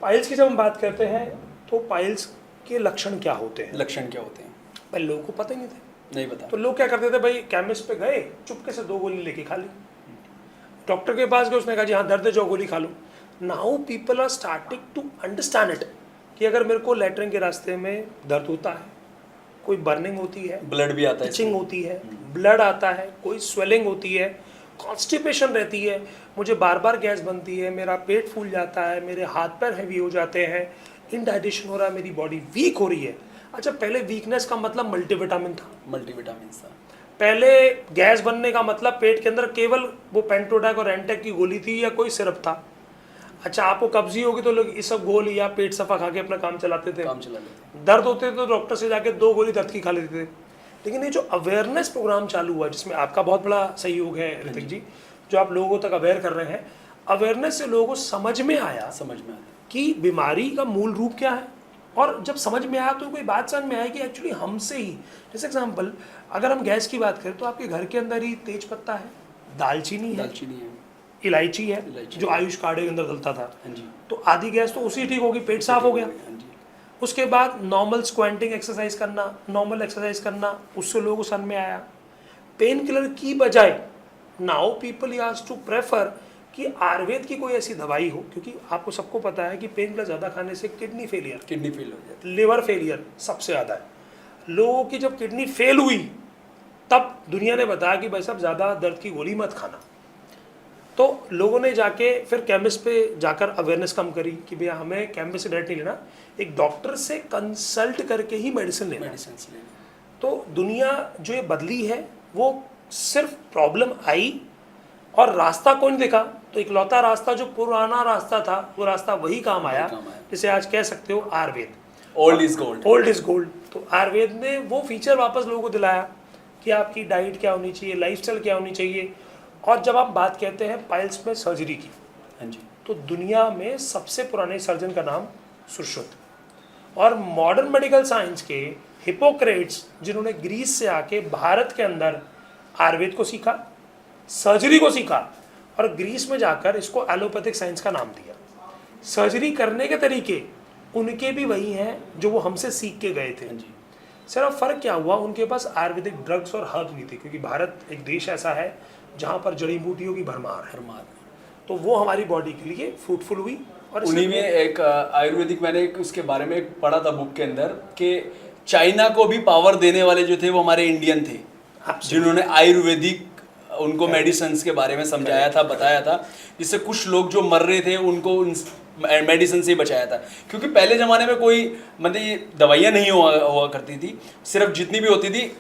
पाइल्स की जब हम बात करते हैं तो पाइल्स के लक्षण क्या होते हैं? लक्षण क्या होते हैं? पहले लोगों को पता ही नहीं थे। नहीं पता। तो लोग क्या करते थे भाई, केमिस्ट पे गए, चुपके से 2 गोली लेके खा ली। डॉक्टर के पास गए, उसने कहा जी हाँ दर्द है, जो गोली खा लो। Now people are starting to understand it कि अगर मेरे को लेटरिन के रास्ते में दर्द होता है, कोई बर्निंग होती है, ब्लड भी आता है, इचिंग होती है, ब्लड आता है, कोई स्वेलिंग होती है, कॉन्स्टिपेशन रहती है, मुझे बार बार गैस बनती है, मेरा पेट फूल जाता है, मेरे हाथ पैर हैवी हो जाते हैं, इनडाइजेशन हो रहा है, मेरी बॉडी वीक हो रही है। अच्छा, पहले वीकनेस का मतलब मल्टीविटामिन था, मल्टीविटामिन था। पहले गैस बनने का मतलब पेट के अंदर केवल वो पेंटोडैक और एंटेक की गोली थी या कोई सिरप था। अच्छा, आपको कब्जी होगी तो लोग इस सब गोली या पेट सफा खा के अपना काम चलाते थे, काम चला लेते। दर्द होते थे तो डॉक्टर से जाके 2 गोली दर्द की खा लेते थे। लेकिन ये जो अवेयरनेस प्रोग्राम चालू हुआ, जिसमें आपका बहुत बड़ा सहयोग है ऋतिक जी, जो आप लोगों तक अवेयर कर रहे हैं, अवेयरनेस से लोगों को समझ में आया कि बीमारी का मूल रूप क्या है। और जब समझ में आया तो कोई बात समझ में आई कि एक्चुअली हमसे ही, जैसे एग्जाम्पल अगर हम गैस की बात करें तो आपके घर के अंदर ही तेज पत्ता है, दालचीनी है, इलायची है, जो आयुष काढ़े के अंदर डलता था। तो आधी गैस तो उसी ठीक होगी, पेट साफ हो गया। उसके बाद नॉर्मल स्क्वेंटिंग एक्सरसाइज करना, नॉर्मल एक्सरसाइज करना, उससे लोगों को समझ में आया। पेन किलर की बजाय now people has to prefer कि आयुर्वेद की कोई ऐसी दवाई हो, क्योंकि आपको सबको पता है कि पेन किलर ज़्यादा खाने से किडनी फेल हो जाती है, लिवर फेलियर सबसे ज़्यादा है। लोगों की जब किडनी फेल हुई तब दुनिया ने बताया कि भाई साहब ज़्यादा दर्द की गोली मत खाना। तो लोगों ने जाके फिर केमिस्ट पे जाकर अवेयरनेस कम करी कि भैया हमें केमिस्ट से डायरेक्ट नहीं लेना, एक डॉक्टर से कंसल्ट करके ही मेडिसिन लेना। तो दुनिया जो ये बदली है वो सिर्फ प्रॉब्लम आई और रास्ता कौन देखा, तो इकलौता रास्ता जो पुराना रास्ता था वो रास्ता वही काम आया, जिसे आज कह सकते हो Ayurveda, old is gold. Old is gold. तो आयुर्वेद ने वो फीचर वापस लोगों को दिलाया कि आपकी डाइट क्या होनी चाहिए, लाइफस्टाइल क्या होनी चाहिए। और जब आप बात कहते हैं पाइल्स में सर्जरी की, हाँ जी, तो दुनिया में सबसे पुराने सर्जन का नाम सुश्रुत, और मॉडर्न मेडिकल साइंस के हिपोक्रेट्स, जिन्होंने ग्रीस से आके भारत के अंदर आयुर्वेद को सीखा, सर्जरी को सीखा, और ग्रीस में जाकर इसको एलोपैथिक साइंस का नाम दिया। सर्जरी करने के तरीके उनके भी वही हैं जो वो हमसे सीख के गए थे। सिर्फ फ़र्क क्या हुआ, उनके पास आयुर्वेदिक ड्रग्स और हर्ब नहीं थे, क्योंकि भारत एक देश ऐसा है जहाँ पर जड़ी बूटियों की भरमार है। तो वो हमारी बॉडी के लिए फ्रूटफुल हुई। और उन्हीं में एक आयुर्वेदिक, मैंने एक उसके बारे में एक पढ़ा था बुक के अंदर कि चाइना को भी पावर देने वाले जो थे वो हमारे इंडियन थे, जिन्होंने आयुर्वेदिक उनको मेडिसिन के बारे में समझाया था, बताया था, जिससे कुछ लोग जो मर रहे थे उनको मेडिसिन से ही बचाया था। क्योंकि पहले ज़माने में कोई मतलब ये दवाइयाँ नहीं हुआ करती थी, सिर्फ जितनी भी होती थी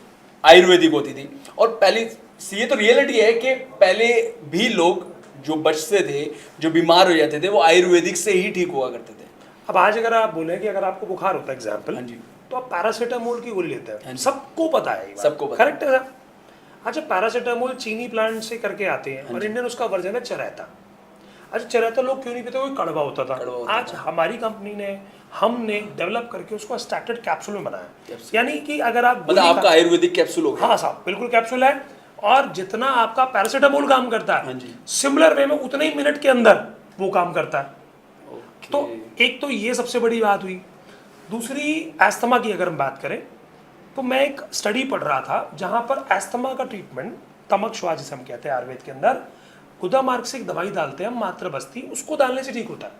आयुर्वेदिक होती थी। और पहले ये तो रियलिटी है कि पहले भी लोग जो बचते थे, जो बीमार हो जाते थे, वो आयुर्वेदिक से ही ठीक हुआ करते थे। अब आज अगर आप बोलें कि अगर आपको बुखार होता है एग्जाम्पल, तो आप पैरासीटामोल की गोली लेते हैं, सबको पता है, सबको पता, करेक्ट है। अच्छा, पैरासीटामोल चीनी प्लांट से करके आते हैं, और इंडियन उसका वर्जन है चरैता। अच्छा, चरैता लोग क्यों नहीं पीते, वो कड़वा होता था। आज हमारी कंपनी ने, हमने डेवलप करके उसको स्टैटर्ड कैप्सूल में बनाया, यानी कि अगर आप मतलब आपका आयुर्वेदिक कैप्सूल हो गया। हाँ साहब, बिल्कुल कैप्सूल है, और जितना आपका पैरासीटामोल काम करता है सिमिलर वे में उतने ही मिनट के अंदर वो काम करता है। तो एक तो ये सबसे बड़ी बात हुई। दूसरी, एस्थमा की अगर हम बात करें तो मैं एक स्टडी पढ़ रहा था जहाँ पर एस्थमा का ट्रीटमेंट, तमक श्वा जिसे हम कहते हैं आयुर्वेद के अंदर, गुदामार्ग से एक दवाई डालते हैं मात्र बस्ती, उसको डालने से ठीक होता है।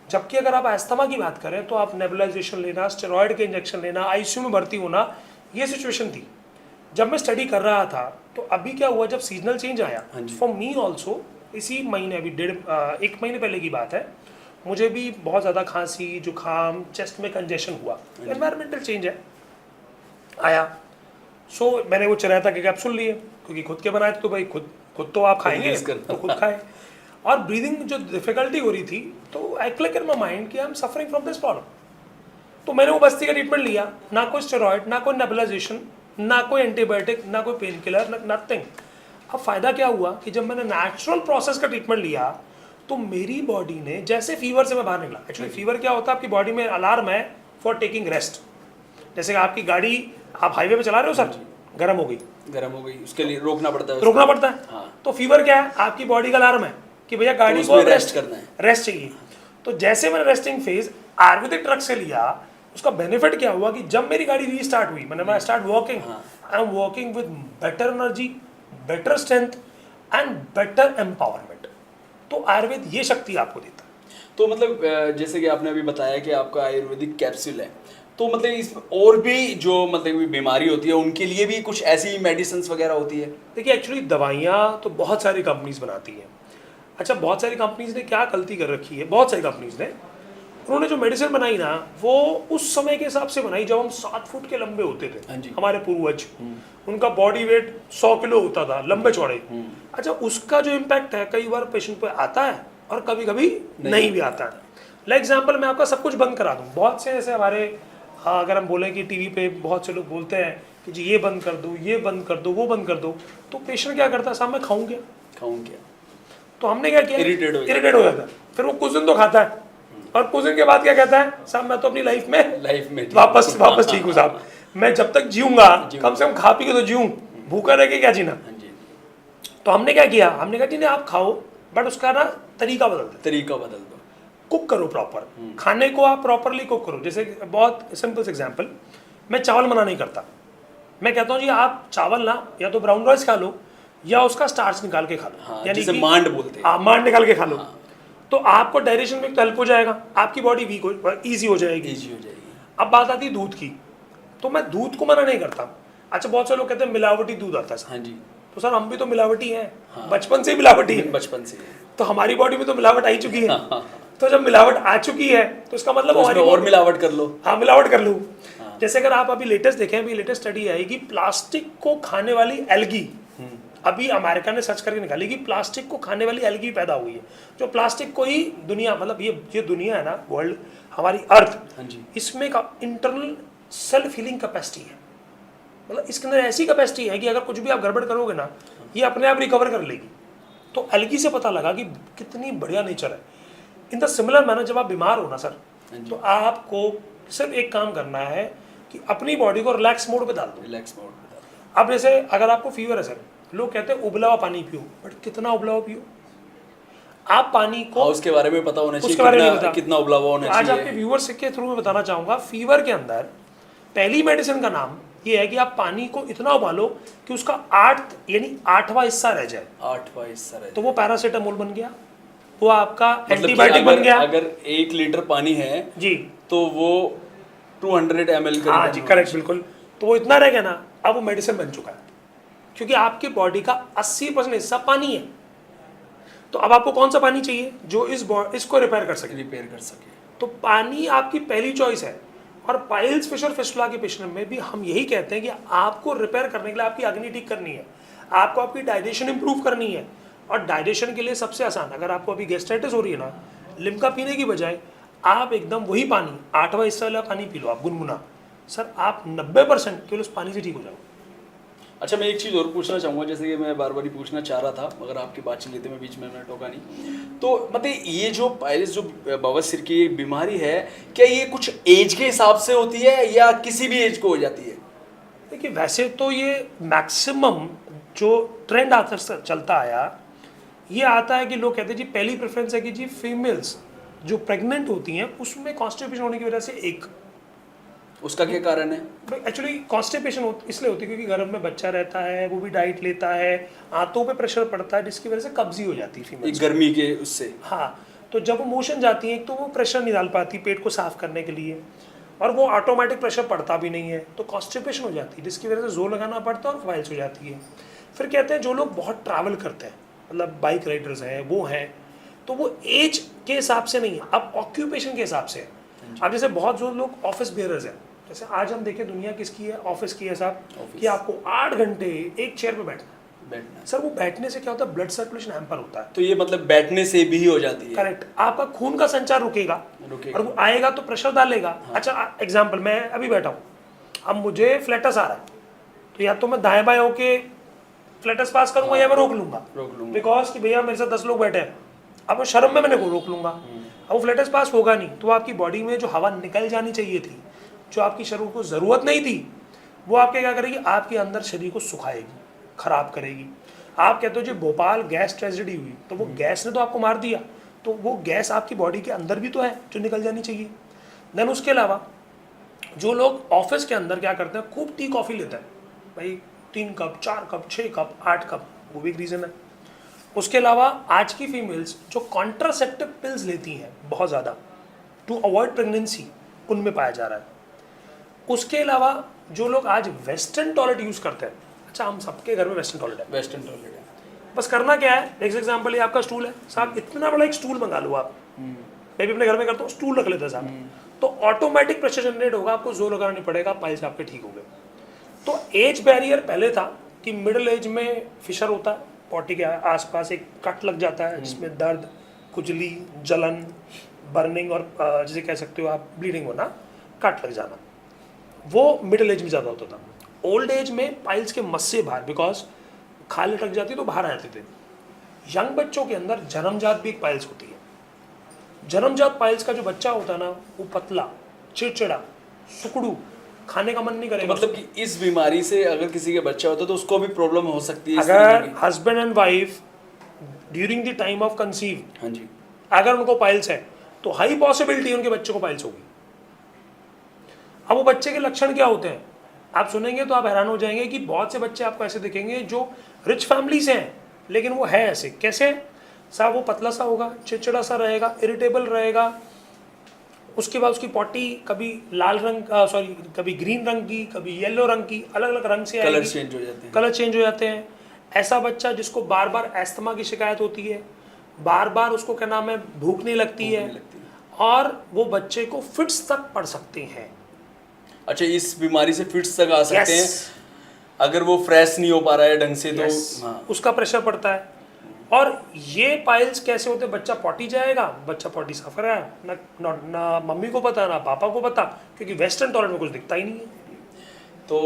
जबकि अगर आप एस्थमा की बात करें तो आप नेबुलाइजेशन लेना, स्टेरॉयड के इंजेक्शन लेना, आईसीयू में भर्ती होना, ये सिचुएशन थी जब मैं स्टडी कर रहा था। तो अभी क्या हुआ, जब सीजनल चेंज आया फॉर मी ऑल्सो, इसी महीने, अभी 1 महीने पहले की बात है, मुझे भी बहुत ज़्यादा खांसी, जुकाम, चेस्ट में कंजेशन हुआ, एनवायरमेंटल चेंज है आया। सो मैंने वो चरैता के कैप्सूल लिए, क्योंकि खुद के बनाए थे, तो भाई खुद तो आप खाएंगे, तो खुद खाए। और ब्रीदिंग जो डिफिकल्टी हो रही थी, तो I click in my mind कि I am suffering from this problem. तो मैंने वो बस्ती का ट्रीटमेंट लिया, ना कोई स्टेरॉयड, ना कोई नेबुलाइजेशन, ना कोई एंटीबायोटिक, ना कोई पेन किलर, नथिंग। अब फ़ायदा क्या हुआ कि जब मैंने नेचुरल प्रोसेस का ट्रीटमेंट लिया तो मेरी बॉडी ने, जैसे फीवर से मैं बाहर निकला। एक्चुअली फीवर क्या होता है, आपकी बॉडी में अलार्म है फॉर टेकिंग रेस्ट। जैसे आपकी गाड़ी आप हाईवे पे चला रहे हो सर, गर्म हो गई, उसके लिए रोकना पड़ता है। हाँ। तो फीवर क्या है, आपकी बॉडी का अलार्म है कि भैया गाड़ी को रेस्ट करना है, रेस्ट चाहिए। तो जैसे मैंने रेस्टिंग फेज आयुर्वेदिक ड्रग से लिया, उसका बेनिफिट क्या हुआ कि जब मेरी गाड़ी रीस्टार्ट हुई, मैंने I start working, I am working with better energy, better strength and better empowerment. तो आयुर्वेद ये शक्ति आपको देता है। तो मतलब जैसे कि आपने अभी बताया कि आपका आयुर्वेदिक कैप्सूल है, तो मतलब इस और भी जो मतलब बीमारी होती है उनके लिए भी कुछ ऐसी मेडिसिन वगैरह होती है? देखिए एक्चुअली दवाइयाँ तो बहुत सारी कंपनीज बनाती हैं। अच्छा, बहुत सारी कंपनीज ने क्या गलती कर रखी है, बहुत सारी कंपनीज ने, उन्होंने जो मेडिसिन बनाई ना वो उस समय के हिसाब से बनाई जब हम 7 फुट के लंबे होते थे। हाँ जी। हमारे पूर्वज, उनका बॉडी वेट 100 किलो होता था, लंबे चौड़े। अच्छा, उसका जो इम्पैक्ट है कई बार पेशेंट पे आता है और कभी कभी नहीं भी आता है। लाइक एग्जाम्पल, मैं आपका सब कुछ बंद करा दूँ, बहुत से ऐसे हमारे, अगर हम बोलें कि टीवी पे बहुत से लोग बोलते हैं कि जी ये बंद कर दो, ये बंद कर दो, वो बंद कर दो, तो पेशेंट क्या करता है, साहब मैं खाऊं क्या? तो हमने क्या किया, इरिटेट हो जाता है। फिर वो कुछ दिन तो खाता है और कुछ दिन के बाद क्या कहता है, साहब मैं तो अपनी लाइफ में वापस ठीक हूँ साहब, मैं जब तक जीऊंगा कम से कम खा पी के तो जीऊं, भूखा रह के क्या जीना। तो हमने क्या किया, हमने कहा जी नहीं आप खाओ, बट उसका ना तरीका बदल दो, कुक करो प्रॉपर, खाने को आप प्रॉपरली कुक करो। जैसे बहुत सिंपल एग्जांपल, मैं चावल मना नहीं करता, मैं कहता हूँ जी आप चावल ना या तो ब्राउन राइस खा लो या उसका स्टार्च निकाल के खा लो, हाँ, यानी जिसे कि मांड बोलते हैं। मांड निकाल के खा लो। तो आपको डाइजेशन में तो हेल्प हो जाएगा, आपकी बॉडी वीक हो ईजी हो जाएगी। अब बात आती है दूध की, तो मैं दूध को मना नहीं करता। अच्छा, बहुत से लोग कहते हैं मिलावटी दूध आता है। हाँ जी। तो सर हम भी तो मिलावटी हैं, बचपन से ही मिलावटी है, बचपन से, तो हमारी बॉडी में तो मिलावट आई चुकी है। तो जब मिलावट आ चुकी है तो इसका मतलब तो हमारी और मिलावट कर लो। हाँ, मिलावट कर लो। जैसे अगर आप अभी लेटेस्ट देखें, अभी लेटेस्ट स्टडी आई कि प्लास्टिक को खाने वाली एल्गी, अभी अमेरिका ने सर्च करके निकाली कि प्लास्टिक को खाने वाली एल्गी पैदा हुई है। जो प्लास्टिक को ही दुनिया, मतलब ये दुनिया है ना, वर्ल्ड, हमारी अर्थ, इसमें का इंटरनल सेल्फ हीलिंग कैपेसिटी है। मतलब इसके अंदर ऐसी कैपेसिटी है कि अगर कुछ भी आप गड़बड़ करोगे ना, ये अपने आप रिकवर कर लेगी। तो एल्गी से पता लगा कि कितनी बढ़िया नेचर है। इन द सिमिलर मैनर, जब आप बीमार हो ना सर, तो आपको सिर्फ एक काम करना है कि अपनी बॉडी को रिलैक्स मोड पे डाल दो। अब जैसे अगर आपको फीवर है सर, लोग कहते हैं उबला हुआ पानी पियो, बट कितना उबला हुआ पियो? आप पानी को, उसके बारे में पता होना चाहिए, उसके बारे में कितना उबला हुआ होना चाहिए। आज आपके व्यूअर्स के थ्रू मैं बताना चाहूंगा, फीवर के अंदर पहली मेडिसिन का नाम ये है कि आप पानी को इतना उबालो कि उसका 8वां हिस्सा रह जाए। 8वां हिस्सा रह जाए, तो वो पैरासीटामोल बन गया, वो आपका मतलब एंटीबायोटिक बन गया। अगर 1 लीटर पानी है जी, तो वो 200 ml का। हाँ जी, करेक्ट, बिल्कुल। तो वो इतना रह गया ना, अब वो मेडिसिन बन चुका है, क्योंकि आपकी बॉडी का 80% हिस्सा पानी है। तो अब आपको कौन सा पानी चाहिए जो इसको रिपेयर कर सके? तो पानी आपकी पहली चॉइस है। और पाइल्स, फिशर, फिस्टुला के पेशेंट में भी हम यही कहते हैं कि आपको रिपेयर करने के लिए आपकी अग्नि ठीक करनी है, आपको आपकी डाइजेशन इंप्रूव करनी है। और डाइजेशन के लिए सबसे आसान, अगर आपको अभी गैस्ट्राइटिस हो रही है ना, लिम्का पीने की बजाय आप एकदम वही पानी 8वां हिस्सा वाला पानी पी लो, आप गुनगुना, सर आप 90% केवल उस पानी से ठीक हो जाओ। अच्छा, मैं एक चीज़ और पूछना चाहूँगा, जैसे कि मैं बार बार ही पूछना चाह रहा था मगर आपकी बात चल रही थी, मैं बीच में मैंने टोका नहीं। तो मतलब ये जो पाइल्स, जो बवासीर की बीमारी है, क्या ये कुछ एज के हिसाब से होती है या किसी भी एज को हो जाती है? देखिए वैसे तो ये मैक्सिमम जो ट्रेंड आता चलता आया, ये आता है कि लोग कहते हैं जी पहली प्रेफरेंस है कि जी फीमेल्स जो प्रेग्नेंट होती हैं उसमें कॉन्स्टिपेशन होने की वजह से एक, उसका क्या कारण है? एक्चुअली कॉन्स्टिपेशन इसलिए होती है क्योंकि गर्भ में बच्चा रहता है, वो भी डाइट लेता है, आंतों पे प्रेशर पड़ता है, जिसकी वजह से कब्जी हो जाती है फीमेल, गर्मी के उससे। हाँ, तो जब वो मोशन जाती है तो वो प्रेशर नहीं डाल पाती पेट को साफ करने के लिए, और वो ऑटोमेटिक प्रेशर पड़ता भी नहीं है, तो कॉन्स्टिपेशन हो जाती है, जिसकी वजह से जोर लगाना पड़ता है और फाइल्स हो जाती है। फिर कहते हैं जो लोग बहुत ट्रैवल करते हैं, मतलब बाइक राइडर्स हैं, वो हैं, तो वो एज के हिसाब से नहीं है, अब ऑक्यूपेशन के हिसाब से है। अब जैसे बहुत जो लोग ऑफिस बेयरर्स हैं, जैसे आज हम देखें दुनिया किसकी है, ऑफिस की है साहब, कि आपको 8 घंटे एक चेयर पे बैठना। सर वो बैठने से क्या होता है, ब्लड सर्कुलेशन हैम्पर होता है। तो ये मतलब बैठने से भी हो जाती है? करेक्ट, आपका खून का संचार रुकेगा और वो आएगा तो प्रेशर डालेगा। हाँ। अच्छा एग्जांपल, मैं अभी बैठा हूँ, अब मुझे फ्लैटस आ रहा है, तो या तो मैं दाएं बाएं होके फ्लैटस पास करूंगा, या मैं रोक लूंगा बिकॉज कि भैया मेरे साथ 10 लोग बैठे हैं, अब मैं शर्म में मैंने को रोक लूंगा, अब वो फ्लैटस पास होगा नहीं, तो आपकी बॉडी में जो हवा निकल जानी चाहिए थी, जो आपकी शरीर को ज़रूरत नहीं थी, वो आपके क्या करेगी, आपके अंदर शरीर को सुखाएगी, खराब करेगी। आप कहते हो जो भोपाल गैस ट्रेजेडी हुई, तो वो गैस ने तो आपको मार दिया, तो वो गैस आपकी बॉडी के अंदर भी तो है जो निकल जानी चाहिए। देन उसके अलावा जो लोग ऑफिस के अंदर क्या करते हैं, खूब टी कॉफ़ी लेते हैं भाई, 3 कप 4 कप 6 कप 8 कप, वो भी एक रीज़न है। उसके अलावा आज की फीमेल्स जो कॉन्ट्रासेप्टिव पिल्स लेती हैं बहुत ज़्यादा टू अवॉइड प्रेगनेंसी, उनमें पाया जा रहा है। उसके अलावा जो लोग आज वेस्टर्न टॉयलेट यूज़ करते हैं, अच्छा हम सबके घर में वेस्टर्न टॉयलेट है, वेस्टर्न टॉयलेट है। बस करना क्या है, नेक्स्ट एग्जाम्पल ये आपका स्टूल है साहब, इतना बड़ा एक स्टूल मंगा लो आप, मैं भी अपने घर में करता हूँ, स्टूल रख लेते हैं साहब, तो ऑटोमेटिक प्रेशर जनरेट होगा, आपको जोर लगाना नहीं पड़ेगा, पाइल्स आपके ठीक हो गए। तो एज बैरियर पहले था कि मिडिल एज में फिशर होता है, पॉटी के आसपास एक कट लग जाता है जिसमें दर्द, खुजली, जलन, बर्निंग और जिसे कह सकते हो आप ब्लीडिंग होना, कट लग जाना, वो मिडिल एज में ज़्यादा होता था। ओल्ड एज में पाइल्स के मस्से बाहर, बिकॉज खाल लटक जाती तो बाहर आ जाते थे। यंग बच्चों के अंदर जन्मजात भी एक पाइल्स होती है। जन्मजात पाइल्स का जो बच्चा होता है ना, वो पतला, चिड़चिड़ा, सुकड़ू, खाने का मन नहीं करेगा। मतलब कि इस बीमारी से अगर किसी के बच्चा होता है तो उसको भी प्रॉब्लम हो सकती है। अगर husband and wife during the time of conceive, हाँ जी, अगर उनको पाइल्स है तो हाई पॉसिबिलिटी उनके बच्चे को पाइल्स होगी। अब वो बच्चे के लक्षण क्या होते हैं, आप सुनेंगे तो आप हैरान हो जाएंगे कि बहुत से बच्चे आपको ऐसे दिखेंगे जो रिच फैमिली से हैं, लेकिन वो है ऐसे। कैसे साहब, वो पतला सा होगा, चिड़चिड़ा सा रहेगा, इरिटेबल रहेगा, उसके बाद उसकी पॉटी कभी लाल रंग सॉरी कभी ग्रीन रंग की, कभी येलो रंग की, अलग अलग रंग से कलर चेंज हो जाते हैं, कलर चेंज हो जाते हैं। ऐसा बच्चा जिसको बार बार एस्थमा की शिकायत होती है, बार बार उसको क्या नाम है, भूख नहीं लगती है, और वो बच्चे को फिट्स तक पड़ सकते हैं। अच्छा, इस बीमारी से फिट्स तक आ सकते हैं अगर वो फ्रेश नहीं हो पा रहा है ढंग से, तो हाँ, उसका प्रेशर पड़ता है। और ये पाइल्स कैसे होते हैं, बच्चा पॉटी जाएगा, बच्चा पॉटी साफ कर रहा है, ना मम्मी को पता ना पापा को पता, क्योंकि वेस्टर्न टॉयलेट में कुछ दिखता ही नहीं है। तो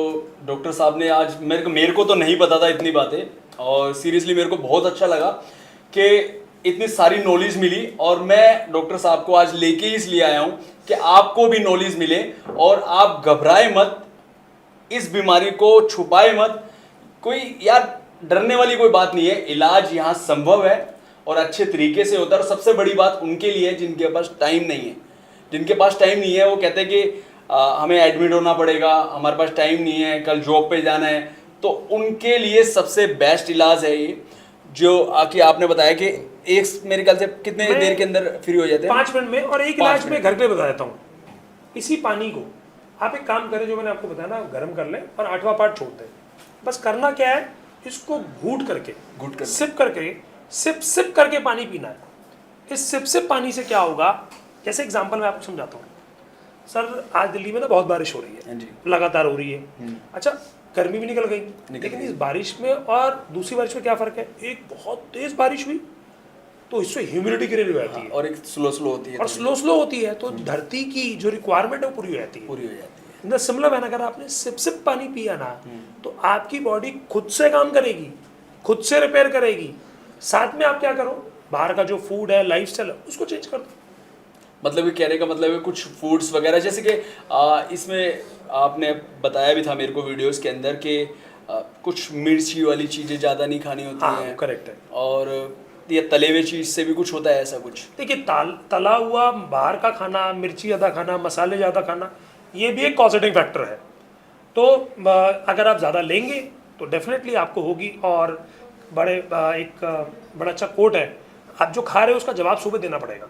डॉक्टर साहब ने आज मेरे को तो नहीं पता था इतनी बातें, और सीरियसली मेरे को बहुत अच्छा लगा कि इतनी सारी नॉलेज मिली, और मैं डॉक्टर साहब को आज लेके ही इसलिए आया हूँ कि आपको भी नॉलेज मिले और आप घबराए मत, इस बीमारी को छुपाए मत। कोई यार डरने वाली कोई बात नहीं है, इलाज यहाँ संभव है और अच्छे तरीके से होता है। और सबसे बड़ी बात उनके लिए है जिनके पास टाइम नहीं है, जिनके पास टाइम नहीं है वो कहते हैं कि हमें एडमिट होना पड़ेगा, हमारे पास टाइम नहीं है, कल जॉब पे जाना है, तो उनके लिए सबसे बेस्ट इलाज है ये, जो आके आपने बताया कि एक मेरे ख्याल से कितने देर के अंदर फ्री हो जाते हैं, 5 मिनट में। और एक इलाज में घर पे बता देता हूँ, इसी पानी को आप एक काम करें जो मैंने आपको बताया ना, गर्म कर लें और 8वां पार्ट छोड़ दें। बस करना क्या है, इसको घूट करके सिप करके सिप करके पानी पीना है। इस सिप पानी से क्या होगा, जैसे एग्जांपल मैं आपको समझाता हूँ। सर आज दिल्ली में ना बहुत बारिश हो रही है, लगातार हो रही है, अच्छा गर्मी भी निकल गई, लेकिन इस बारिश में और दूसरी बारिश में क्या फ़र्क है, एक बहुत तेज़ बारिश हुई तो इससे ह्यूमिडिटी गिरी हो जाती है, और एक स्लो होती है, और स्लो होती है, तो धरती की जो रिक्वायरमेंट है वो पूरी हो जाती है। इन सिमिलर है, अगर आपने सिप पानी पिया ना, तो आपकी बॉडी खुद से काम करेगी, खुद से रिपेयर करेगी। साथ में आप क्या करो, बाहर का जो फूड है, लाइफस्टाइल है, उसको चेंज कर दो। मतलब ये कहने का मतलब है कुछ फूड्स वगैरह, जैसे कि इसमें आपने बताया भी था मेरे को वीडियोस के अंदर कि कुछ मिर्ची वाली चीज़ें ज़्यादा नहीं खानी होती हैं। करेक्ट है। और ये तले हुए चीज़ से भी कुछ होता है ऐसा कुछ? देखिए, तला हुआ बाहर का खाना, मिर्ची ज़्यादा खाना, मसाले ज़्यादा खाना, ये भी एक कॉजेटिंग फैक्टर है। तो अगर आप ज़्यादा लेंगे तो डेफिनेटली आपको होगी। और बड़ा अच्छा कोट है, आप जो खा रहे हो उसका जवाब सुबह देना पड़ेगा।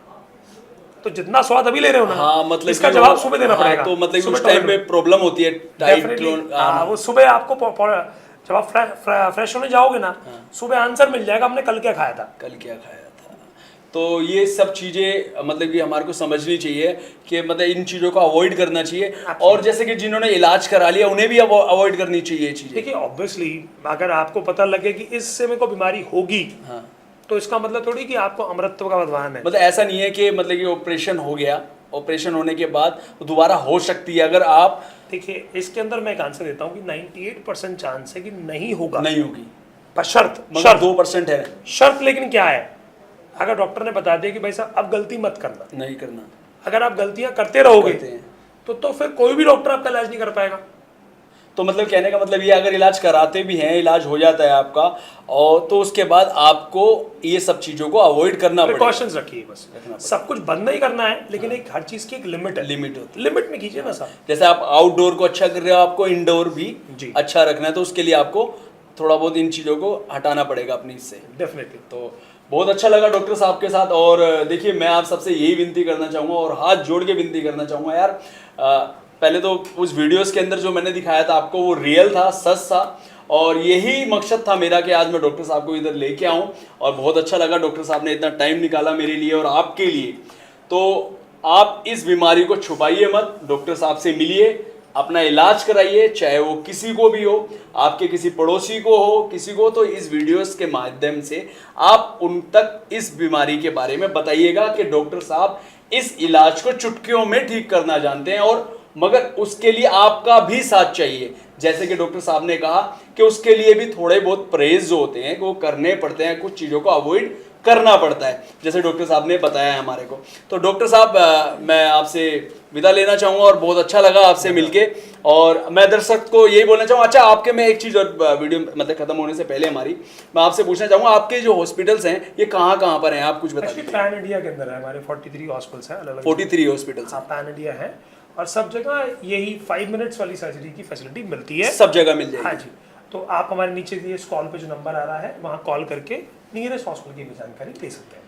तो जितना स्वाद अभी ले रहे हो ना, हाँ, मतलब इसका जवाब सुबह देना पड़ेगा। तो मतलब उस टाइम पे प्रॉब्लम होती है टाइट, वो सुबह आपको जब आप फ्रेश होने जाओगे ना, सुबह आंसर मिल जाएगा, हमने कल क्या खाया था। तो ये सब चीज़ें मतलब कि हमारे को समझनी चाहिए कि मतलब इन चीज़ों को अवॉइड करना चाहिए। और जैसे कि जिन्होंने इलाज करा लिया उन्हें भी अवॉइड करनी चाहिए ये चीज़ें। देखिए, ऑब्वियसली अगर आपको पता लगे कि इससे मेरे को बीमारी होगी, हाँ, तो इसका मतलब थोड़ी कि आपको अमरत्व का वरदान है। मतलब ऐसा नहीं है कि मतलब कि ऑपरेशन हो गया, ऑपरेशन होने के बाद दोबारा हो सकती है। अगर आप देखिए, इसके अंदर मैं एक आंसर देता हूँ कि 98% चांस है कि नहीं होगा, नहीं होगी, पर शर्त 2% है शर्त। लेकिन क्या है, अगर डॉक्टर ने बता दिया कि भाई साहब अब गलती मत करना, नहीं करना, अगर आप गलतियां करते रहोगे तो फिर कोई भी डॉक्टर आपका इलाज नहीं कर पाएगा। तो मतलब कहने का मतलब ये, अगर इलाज कराते भी हैं, इलाज हो जाता है आपका, और तो उसके बाद आपको ये सब चीज़ों को अवॉइड करना पड़ेगा। प्रिकॉशंस रखिए बस, सब कुछ बंद नहीं करना है, लेकिन एक हर चीज़ की एक लिमिट है, लिमिट होती है। लिमिट में कीजिए ना सब। जैसे आप आउटडोर को अच्छा कर रहे हो, आपको इंडोर भी जी। अच्छा रखना है, तो उसके लिए आपको थोड़ा बहुत इन चीज़ों को हटाना पड़ेगा अपनी इससे। डेफिनेटली। तो बहुत अच्छा लगा डॉक्टर साहब के साथ। और देखिए, मैं आप सबसे यही विनती करना चाहूँगा और हाथ जोड़ के विनती करना चाहूँगा यार, पहले तो उस वीडियोस के अंदर जो मैंने दिखाया था आपको, वो रियल था, सच था, और यही मकसद था मेरा कि आज मैं डॉक्टर साहब को इधर लेके आऊँ। और बहुत अच्छा लगा डॉक्टर साहब ने इतना टाइम निकाला मेरे लिए और आपके लिए। तो आप इस बीमारी को छुपाइए मत, डॉक्टर साहब से मिलिए, अपना इलाज कराइए, चाहे वो किसी को भी हो, आपके किसी पड़ोसी को हो, किसी को, तो इस वीडियोस के माध्यम से आप उन तक इस बीमारी के बारे में बताइएगा कि डॉक्टर साहब इस इलाज को चुटकियों में ठीक करना जानते हैं, और मगर उसके लिए आपका भी साथ चाहिए। जैसे कि डॉक्टर साहब ने कहा कि उसके लिए भी थोड़े बहुत परहेज जो होते हैं वो करने पड़ते हैं, कुछ चीज़ों को अवॉइड करना पड़ता है, जैसे डॉक्टर साहब ने बताया है हमारे को। तो डॉक्टर साहब, मैं आपसे विदा लेना चाहूँगा और बहुत अच्छा लगा आपसे मिलके। और मैं दर्शक को यही बोलना चाहूँगा, अच्छा आपके, मैं एक चीज़ और, वीडियो मतलब खत्म होने से पहले हमारी, मैं आपसे पूछना चाहूँगा, आपके जो हॉस्पिटल्स हैं ये कहाँ कहाँ पर हैं, आप कुछ बता एक्चुअली पैन इंडिया के अंदर है, हमारे 43 हॉस्पिटल्स हैं अलग अलग। 43 हॉस्पिटल्स हाँ, पैन इंडिया है, और सब जगह यही 5 मिनट्स वाली सर्जरी की फैसिलिटी मिलती है, सब जगह मिल जाएगी। हाँ जी। तो आप हमारे नीचे दिए स्क्रॉल पे जो नंबर आ रहा है वहाँ कॉल करके नियरेस्ट हॉस्पिटल की भी जानकारी ले सकते हैं।